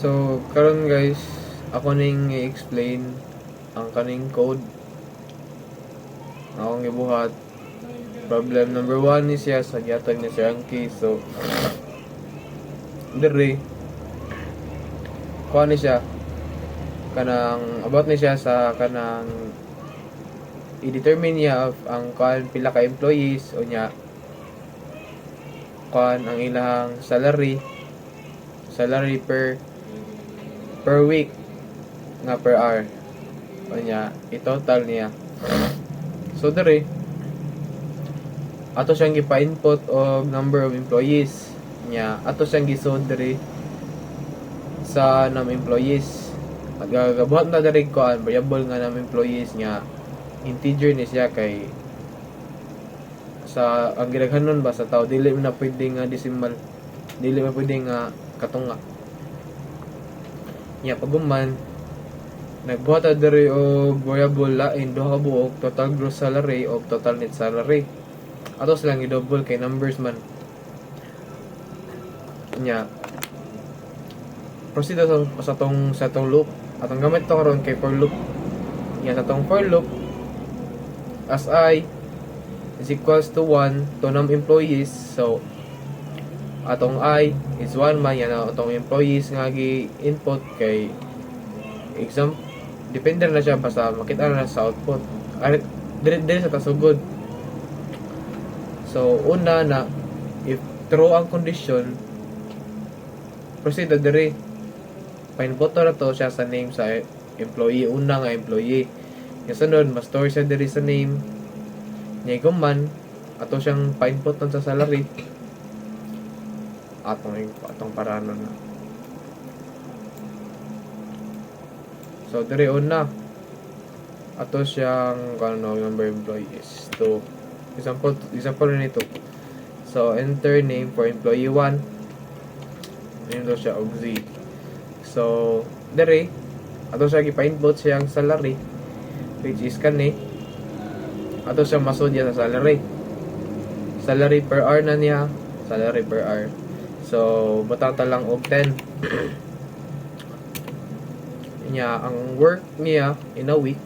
So, karon guys, ako ning i-explain ang kaning code akong gibuhat. Problem number 1 is siya sa gihatag niya siya ang key. So, dire kuha ni siya kanang about ni siya sa kanang i-determine niya ang kuan pila ka employees o niya kuan ang ilang salary per week nga per hour o niya i-total niya. So dire ato siyang gipa-input og number of employees niya, ato siyang gisod dire sa employees. At gagabuhat na dire kuan variable nga employees nga integer ni siya kay sa ang gidaghanon ba sa tao dili na pwede nga decimal, dili na pwede nga katunga niya. Paguman nagbuhat ta dire og variable lain duha ka buok, total gross salary o total net salary. Ato silang i-double kay numbers man niya. Proceed sa tong loop atong gamit to karon kay for loop niya. Sa tong for loop, as I is equals to 1 to employees, so atong I is 1 man yan atong employees nga gi-input kay example depende na siya basta makita na sa output dire sa tasugod. So una na if true ang condition, proceed na dire pa-input na to siya sa name sa employee. Una nga employee, yung sunod mas store siya dire sa name niya. Guman ato siyang pa-input sa salary atong parano na. So dire una ato siyang number of employees. So example nito. So enter name for employee 1, name daw siya og Z. So dire ato siya gipa-input siyang salary which is kani ato siya masud sa salary per hour na niya, salary per hour. So butang ta lang og 10 niya ang work niya in a week.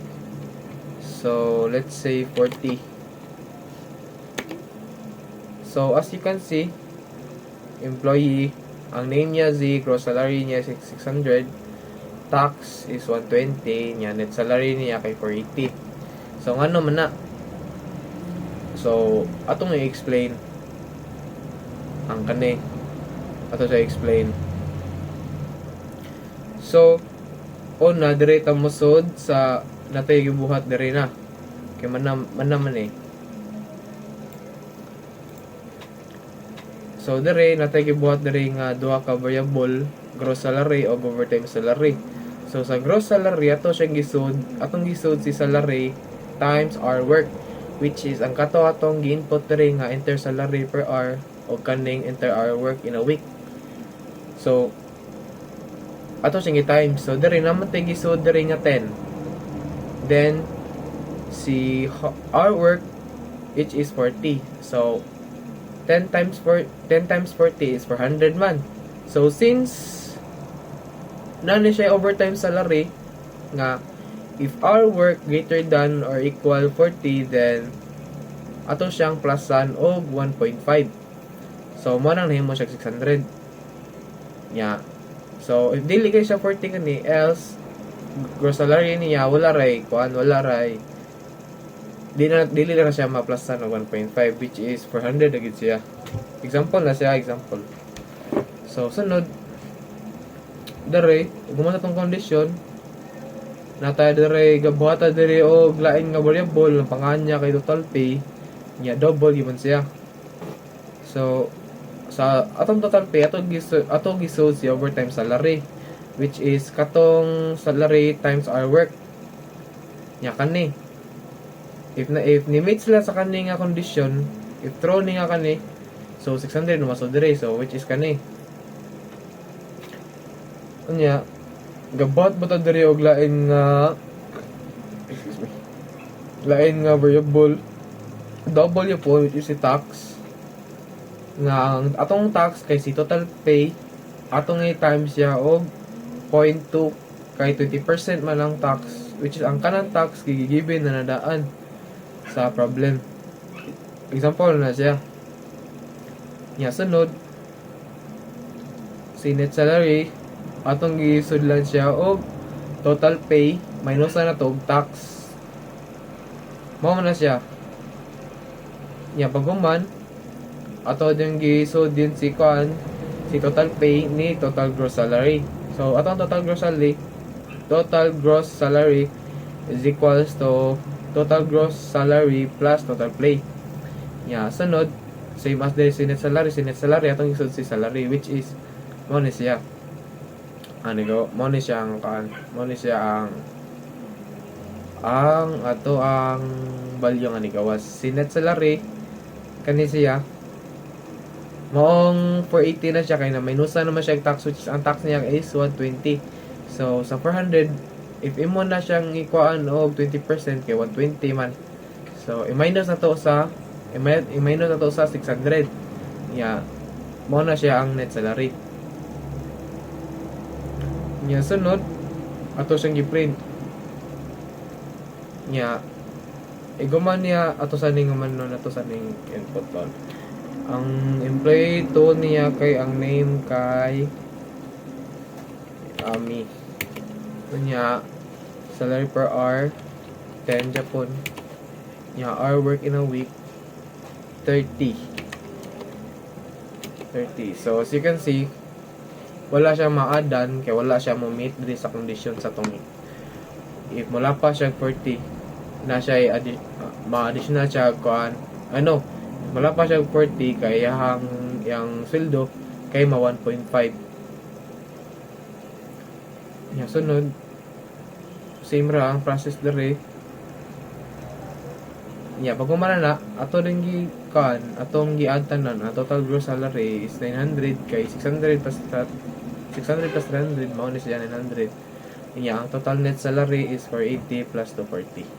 So let's say 40. So as you can see, employee ang name niya Z, gross salary niya 600, tax is 120 niya, net salary niya kay 480. So ngano man na. So atong i-explain ang kani, ato sa explain. So una dire ta mosod sa natay gibuhat dire na kay man eh. So dire natay gibuhat dire nga duha ka variable, gross salary o overtime salary. So sa gross salary ato siyang gisud, atong gisud si salary times hour work, which is ang kato atong gi-input dire nga enter salary per hour o kaning enter hour work in a week. So ato siyang i-times. So dire naman tay gisud dire nga 10. Then si hour work which is 40. So 10 times 40 is 400 man. So since nani siya overtime salary nga if our work greater than or equal 40, then ato siyang plusan og 1.5. So mo nang nahimo siya 600 nya. So if dili kay siya 40 kani, else gross salary niya wala ray dili na siya ma-plusan og 1.5, which is 400 agad siya. Example na siya, example. So sunod dere gumawa tong condition nata dere gabuhata dere og lain nga variable ang panganya kay total pay nya, double gyud siya. So sa atong total pay atong gisud si overtime salary, which is katong salary times hour work nya kani. If ni-meet sila sa kani nga condition, if true ni nga kani, so 600 masud dire, so which is kani. Unya gabat bata dire og lain nga variable double po, which is si tax nga ang atong tax kay si total pay atong i-times siya og 0.2 kay 20% man ang tax, which is ang kanang tax gigibin na nadaan sa problem. Example na siya. Nya sunod si net salary atong gisudlan siya og total pay minus na to og tax. Mao na siya. Nya paghuman ato din gisud din si total pay ni total gross salary. So atong total gross salary is equals to total gross salary plus total pay. Nya sunod same as the si net salary atong gisud si salary, which is mo ni siya mo ni siya ang ato ang value nga ni gawas si net salary kani siya moong 480 na siya kay na minusa naman siya tax, which is ang tax niya is 120. So sa 400 if imo na siyang ikuan og 20% kay 120 man, so i-minus na to sa 600. Mo na siya ang net salary. Nya sunod ato siyang gi-print. Nya iguman niya ato sa ning input ton. Ang employee to niya kay ang name kay Ami. Nya salary per hour 10 Japon. Nya hour work in a week 30. So as you can see, wala siya ma-addan kay wala siya mo meet diri sa condition sa tong if mula pa siya 40 na siya ma-additional siya kuan wala pa siya 40 kay yang sweldo kay ma 1.5. Nya sunod same ra ang process dere. Nya pag humana na ato ring atong gi-add tanan ang total gross salary is 900 kay 600 plus 300 mao ni siya 900. Nya ang total net salary is 480 plus 240.